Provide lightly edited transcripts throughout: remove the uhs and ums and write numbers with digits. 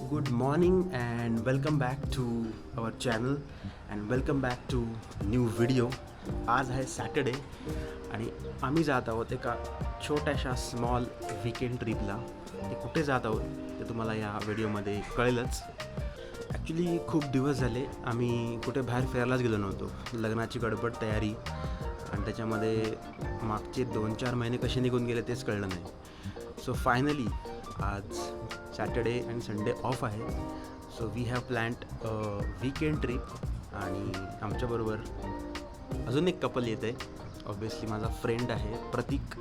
Good morning and welcome back to our channel and welcome back to new video. आज आहे Saturday आणि आम्ही जात आहोत एका छोट्याशा स्मॉल वीकेंड ट्रिपला. ते कुठे जात आहोत ते तुम्हाला या व्हिडिओमध्ये कळेलच. ॲक्च्युली खूप दिवस झाले आम्ही कुठे बाहेर फिरायलाच गेलो नव्हतो. लग्नाची गडबड तयारी आणि त्याच्यामध्ये मागचे 2-4 महिने कसे निघून गेले तेच कळलं नाही. सो फायनली आज सॅटर्डे अँड संडे ऑफ आहे. So we have planned weekend trip आणि आमच्याबरोबर अजून एक कपल येत आहे. ऑब्वियसली माझा फ्रेंड आहे प्रतीक.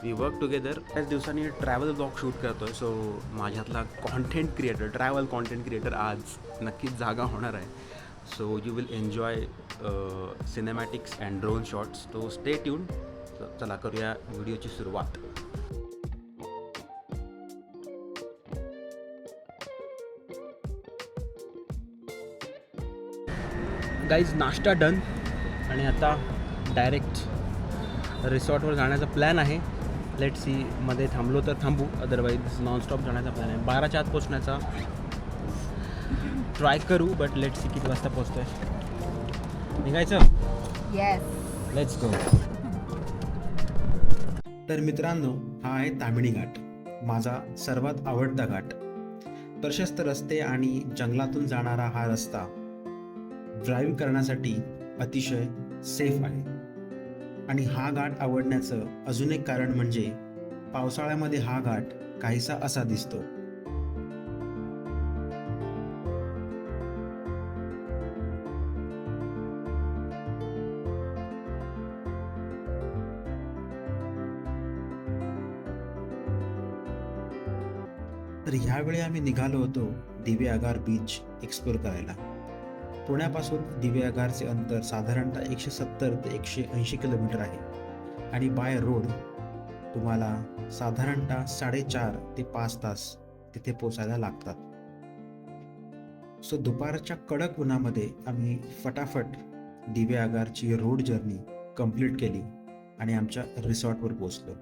We work together. त्याच दिवसांनी ट्रॅव्हल ब्लॉग शूट करतो आहे. सो माझ्यातला content creator, travel content creator आज नक्कीच जागा होणार आहे. So you will enjoy cinematics and drone shots. तो स्टे ट्यून. चला करूया व्हिडिओची सुरुवात. गाईज नाश्ता डन आणि आता डायरेक्ट रिसॉर्टवर जाण्याचा प्लॅन आहे. लेट सी, मध्ये थांबलो तर थांबू, अदरवाईज नॉनस्टॉप जाण्याचा प्लॅन आहे. 12च्या आत पोचण्याचा ट्राय करू, बट लेट सी किती वाजता पोचतो आहे. निघायचं? Yes, let's go. तर मित्रांनो, हा आहे तामिणी घाट, माझा सर्वात आवडता घाट. प्रशस्त रस्ते आणि जंगलातून जाणारा हा रस्ता ड्राईव्ह करण्यासाठी अतिशय सेफ आहे. आणि हा घाट आवडण्याचं अजून एक कारण म्हणजे पावसाळ्यामध्ये हा घाट काहीसा असा दिसतो. तर ह्यावेळी आम्ही निघालो होतो दिवेआगार बीच एक्सप्लोर करायला. पुण्यापासून दिवेआगारचे अंतर साधारणतः 170 ते 180 किलोमीटर आहे आणि बाय रोड तुम्हाला साधारणतः 4.5 ते 5 तास तिथे पोचायला लागतात. सो दुपारच्या कडक उन्हामध्ये आम्ही फटाफट दिवेआगारची रोड जर्नी कंप्लीट केली आणि आमच्या रिसॉर्टवर पोचलो.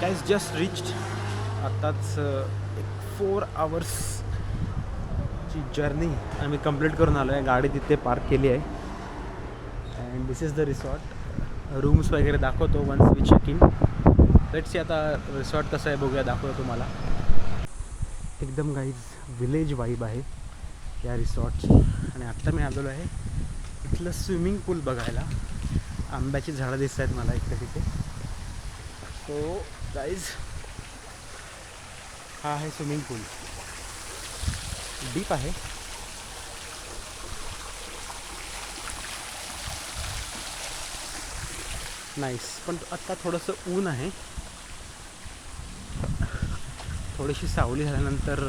Guys just reached. आत्ताच 4 आवर्सची जर्नी आम्ही कंप्लीट करून आलो आहे. गाडी तिथे पार्क केली आहे and this is the resort. Rooms वगैरे दाखवतो once we check in. Let's see आता रिसॉर्ट कसं आहे बघूया, दाखवतो तुम्हाला. एकदम गाईज विलेज वाईब आहे या रिसॉर्टची. आणि आत्ता मी आलेलो आहे इथलं स्विमिंग पूल बघायला. आंब्याची झाडं दिसत आहेत मला इकडे तिथे. सो गाईज, हा आहे स्विमिंग पूल. डीप आहे. नाईस. पण आत्ता थोडंसं ऊन आहे. थोडीशी सावली झाल्यानंतर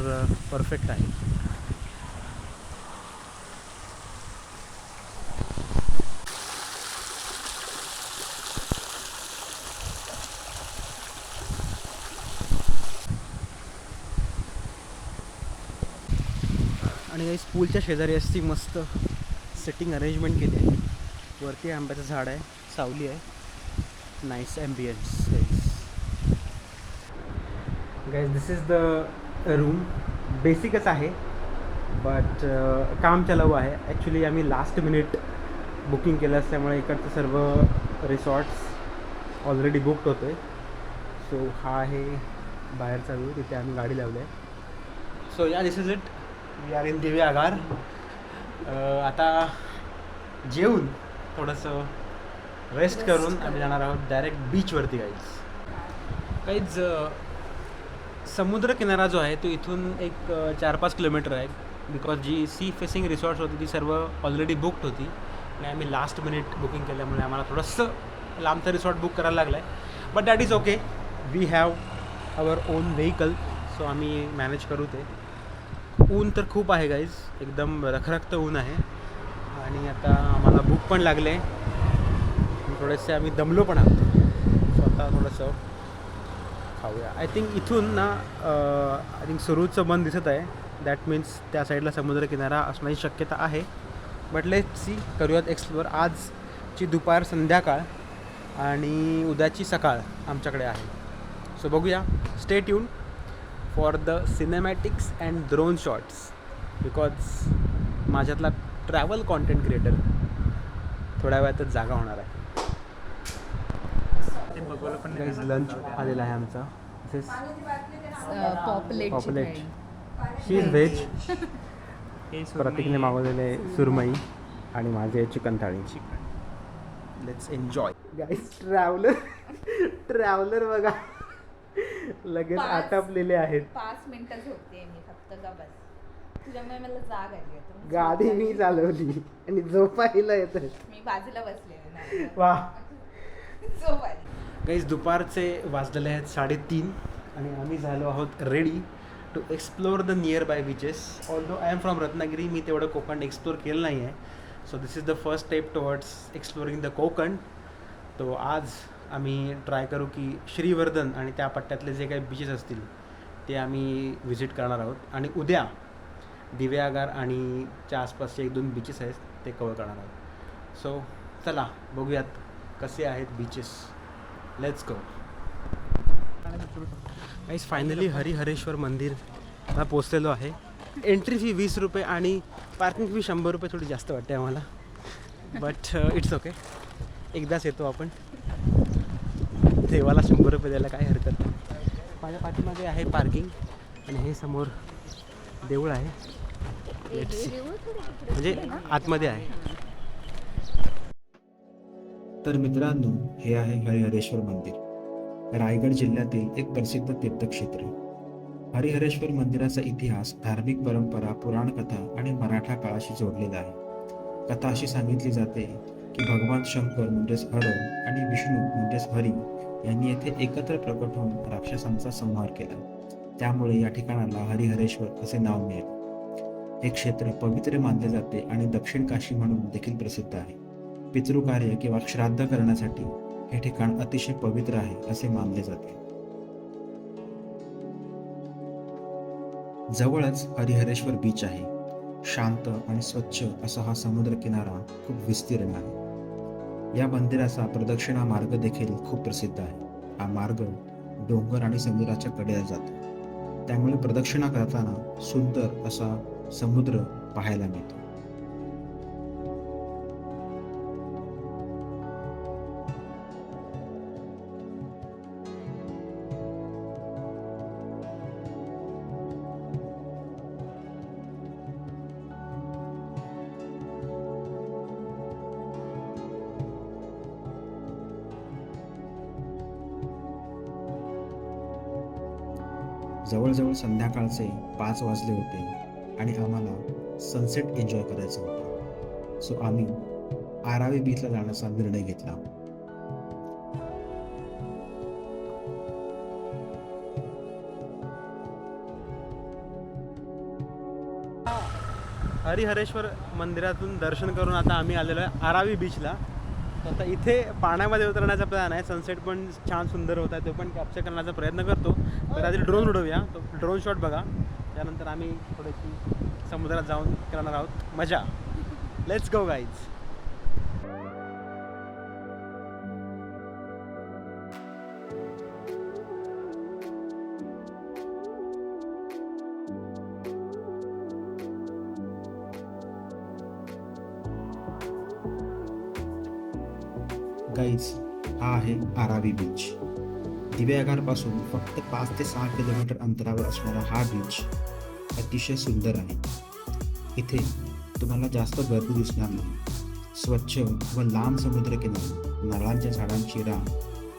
परफेक्ट आहे. आणि काही पूलच्या शेजारी अशी मस्त सेटिंग अरेंजमेंट केली आहे. वरती आंब्याचं झाड आहे, सावली आहे. Nice ambience. Guys this is the room. बेसिकच आहे बट काम चालू आहे. ॲक्च्युली आम्ही लास्ट मिनिट बुकिंग केलं असल्यामुळे इकडचं सर्व रिसॉर्ट्स ऑलरेडी बुक्ड होतो आहे. सो हा आहे बाहेरचा व्ह्यू. तिथे आम्ही गाडी लावली आहे. सो या this is it. We are in Diveagar. आता जेवून थोडंसं रेस्ट करून आम्ही जाणार आहोत डायरेक्ट बीचवरती. काहीच समुद्रकिनारा जो आहे तो इथून एक 4-5 किलोमीटर आहे. बिकॉज जी सी फेसिंग रिसॉर्ट्स होती ती सर्व ऑलरेडी बुक्ड होती आणि आम्ही लास्ट मिनिट बुकिंग केल्यामुळे आम्हाला थोडंसं लांबचं रिसॉर्ट बुक करायला लागलं आहे. But that is okay. We have our own vehicle. So आम्ही मॅनेज करू ते. ऊन तर खूप आहे गाईज, एकदम रखरखतं ऊन आहे. आणि आता आम्हाला भूक पण लागले. थोडेसे आम्ही दमलो पण आहोत. स्वतः थोडंसं खाऊया. आय थिंक इथून ना आय थिंक सुरूचं बंद दिसत आहे. दॅट मीन्स त्या साईडला समुद्रकिनारा असण्याची शक्यता आहे. बट लेट सी, करूयात एक्सप्लोअर. आजची दुपार संध्याकाळ आणि उद्याची सकाळ आमच्याकडे आहे. सो बघूया. Stay tune for the cinematics and drone shots, because माझ्यातला ट्रॅव्हल कॉन्टेंट क्रिएटर थोड्या वेळातच जागा होणार आहे. गाईज लंच आलेला आहे आमचा. दिस पॉपलेट. शी इज व्हेज. प्रतीकने मागवलेले सुरमई आणि माझे चिकन थाळी. Let's enjoy. गाईज ट्रॅव्हलर बघा लगेच आटपलेले आहेत. 5 मिनिटं झोपते मी फक्त. बस तुझ्यामुळे मला जाग आली आहे. गाडी मी चालवली आणि झोपायला येत. मी बाजूला बसले. वा. झोप आली. गाईज दुपारचे वाजलेले आहेत 3:30 आणि आम्ही झालो आहोत ready to explore the nearby beaches. Although I am from Ratnagiri, मी तेवढं कोकण एक्सप्लोअर केलं नाही आहे. So this is the first step towards exploring the Konkan. तो आज आम्ही ट्राय करू की श्रीवर्धन आणि त्या पट्ट्यातले जे काही बीचेस असतील ते आम्ही व्हिजिट करणार आहोत. आणि उद्या दिव्यागार आणि च्या आसपासचे 1-2 बीचेस आहेत ते कवर करणार आहोत. सो चला बघूयात कसे आहेत beaches. Let's go. Guys finally Harihareshwar मंदिरला पोचलेलो आहे. एंट्री फी 20 रुपये आणि पार्किंग फी 100 रुपये. थोडी जास्त वाटते आम्हाला, बट इट्स ओके. एकदाच येतो आपण. देवाला 100 रुपये द्यायला काय हरकत नाही. माझ्या पाठीमागे आहे पार्किंग आणि हे समोर देऊळ आहे. म्हणजे आतमध्ये आहे. तर मित्रांनो, हे आहे हरिहरेश्वर मंदिर, रायगड जिल्ह्यातील एक प्रसिद्ध तीर्थक्षेत्र. हरिहरेश्वर मंदिराचा इतिहास, धार्मिक परंपरा, पुराण कथा आणि मराठा काळाशी जोडलेला आहे. कथा अशी सांगितली जाते की भगवान शंकर म्हणजेच हर आणि विष्णू म्हणजेच हरी यांनी येथे एकत्र प्रकट होऊन राक्षसांचा संहार केला. त्यामुळे या ठिकाणाला हरिहरेश्वर असे नाव मिळाले. हे क्षेत्र पवित्र मानले जाते आणि दक्षिण काशी म्हणून देखील प्रसिद्ध आहे. पितृकार्य किंवा श्राद्ध करण्यासाठी हे ठिकाण अतिशय पवित्र आहे असे मानले जाते. जवळच हरिहरेश्वर बीच आहे. शांत आणि स्वच्छ असा हा समुद्र किनारा खूप विस्तीर्ण आहे. या मंदिराचा प्रदक्षिणा मार्ग देखील खूप प्रसिद्ध आहे. हा मार्ग डोंगर आणि समुद्राच्या कडेला जातो. त्यामुळे प्रदक्षिणा करताना सुंदर असा समुद्र पाहायला मिळतो. जवळजवळ संध्याकाळचे 5 वाजले होते आणि आम्हाला सनसेट एन्जॉय करायचा होता. सो आम्ही आरावी बीचला जाण्याचा निर्णय घेतला. हरिहरेश्वर मंदिरातून दर्शन करून आता आम्ही आलेलो आहे आरावी बीचला. आता इथे पाण्यामध्ये उतरण्याचा प्लॅन आहे. सनसेट पण छान सुंदर होत आहे, तो पण कॅप्चर करण्याचा प्रयत्न करतो. तर आधी ड्रोन उडवूया, तो ड्रोन शॉट बघा. त्यानंतर आम्ही थोडीशी समुद्रात जाऊन करणार आहोत मजा. Let's go guys. गाईज, हा आहे आरावी बीच. दिव्यागारपासून फक्त 5 ते 6 किलोमीटर अंतरावर असणारा हा बीच अतिशय सुंदर आहे. इथे तुम्हाला जास्त गर्दी दिसणार नाही. स्वच्छ व लांब समुद्रकिनारा, नारळांच्या झाडांची रांग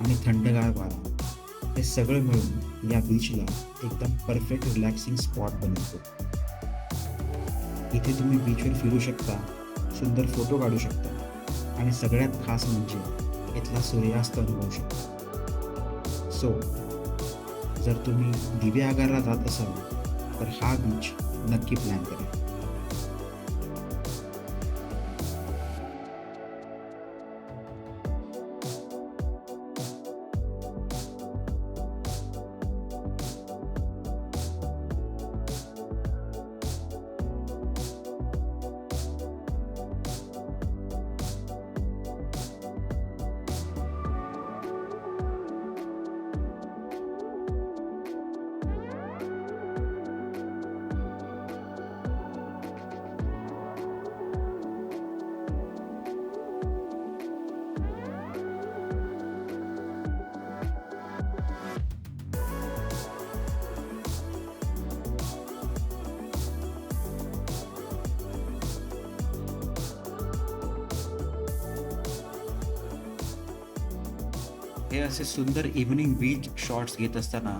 आणि थंडगार वारा हे सगळं मिळून या बीचला एकदम परफेक्ट रिलॅक्सिंग स्पॉट बनवतो. इथे तुम्ही बीचवर फिरू शकता, सुंदर फोटो काढू शकता आणि सगळ्यात खास म्हणजे इथला सूर्यास्त अनुभवू शकता. सो जर तुम्ही दिव्यागारला जात असाल तर हा बीच नक्की प्लॅन करा. हे असे सुंदर इव्हनिंग बीच शॉट्स घेत असताना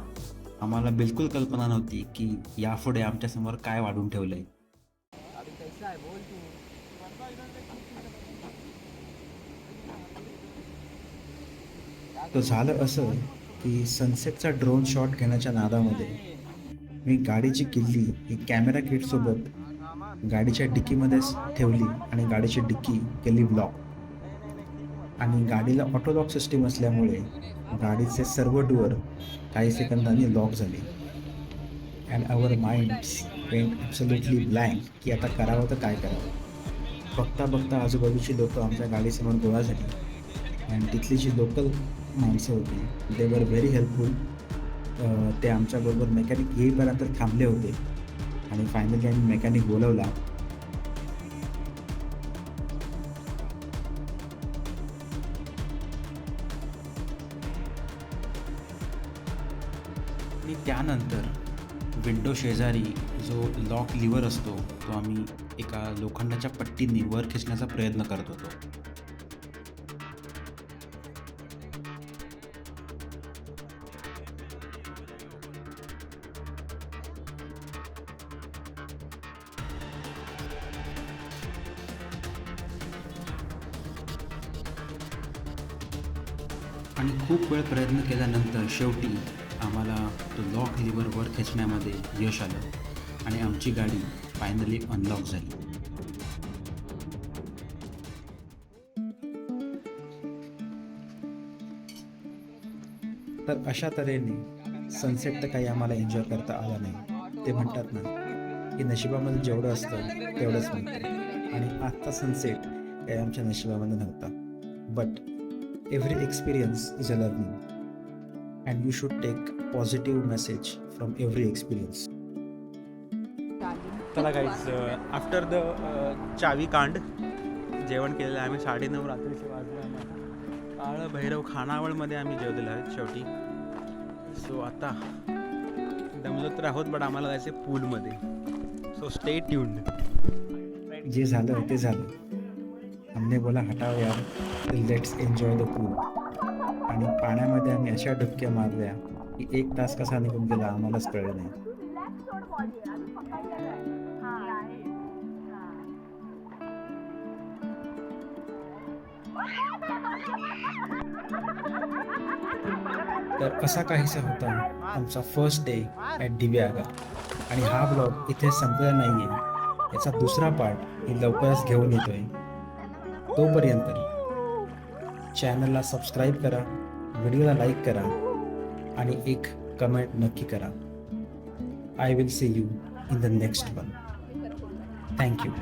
आम्हाला बिलकुल कल्पना नव्हती की यापुढे आमच्यासमोर काय वाढून ठेवलंय. तर झालं असं की सनसेटचा ड्रोन शॉट घेण्याच्या नादामध्ये मी गाडीची किल्ली ही कॅमेरा किटसोबत गाडीच्या डिकीमध्येच ठेवली आणि गाडीची डिक्की केली ब्लॉक. आणि गाडीला ऑटो लॉक सिस्टीम असल्यामुळे गाडीचे सर्व डोअर काही सेकंदांनी लॉक झाले. And our minds went absolutely blank की आता करावं तर काय करावं. बघता बघता आजूबाजूची लोकं आमच्या गाडीसमोर गोळा झाली आणि तिथली जी लोकल माणसं होती दे वर व्हेरी हेल्पफुल. ते आमच्याबरोबर मेकॅनिक येईपर्यंत थांबले होते आणि फायनली आम्ही मेकॅनिक बोलवला. आणि त्यानंतर विंडो शेजारी जो लॉक लिव्हर असतो तो आम्ही एका लोखंडाच्या पट्टीने वर खेचण्याचा प्रयत्न करत होतो. आणि खूप वेळ प्रयत्न केल्यानंतर शेवटी आम्हाला तो लॉक लिव्हर वर खेचण्यामध्ये यश आलं आणि आमची गाडी फायनली अनलॉक झाली. तर अशा तऱ्हेने सनसेट तर काही आम्हाला एन्जॉय करता आला नाही. ते म्हणतात ना की नशिबामध्ये जेवढं असतं तेवढंच मिळतं आणि आजचा सनसेट काही आमच्या नशिबामध्ये नव्हता. But every experience is a learning and you should take positive message from every experience. चला गाईज, आफ्टर द चावी कांड जेवण केलेलं आहे आम्ही 9:30 रात्रीचे वाजले आम्हाला. काळं भैरव खानावळमध्ये आम्ही जेवलेलो आहे शेवटी. सो आता दमलो तर आहोत बट आम्हाला जायचं आहे पूलमध्ये. So stay tuned. जे झालं ते झालं. हमने बोला हटाओ यार, लेट्स एन्जॉय द पूल. आणि पाण्यामध्ये आम्ही अशा डुबक्या मारल्या की 1 तास कसा निघून गेला आम्हालाच कळलं नाही. तर असा काहीसा होता आमचा फर्स्ट डे ॲट दिव्यागा. आणि हा ब्लॉग इथे संपलेला नाही आहे. याचा दुसरा पार्ट मी लवकरच घेऊन येतोय. तोपर्यंत चॅनलला सबस्क्राईब करा, व्हिडिओला लाईक करा आणि एक कमेंट नक्की करा. I will see you in the next one. Thank you.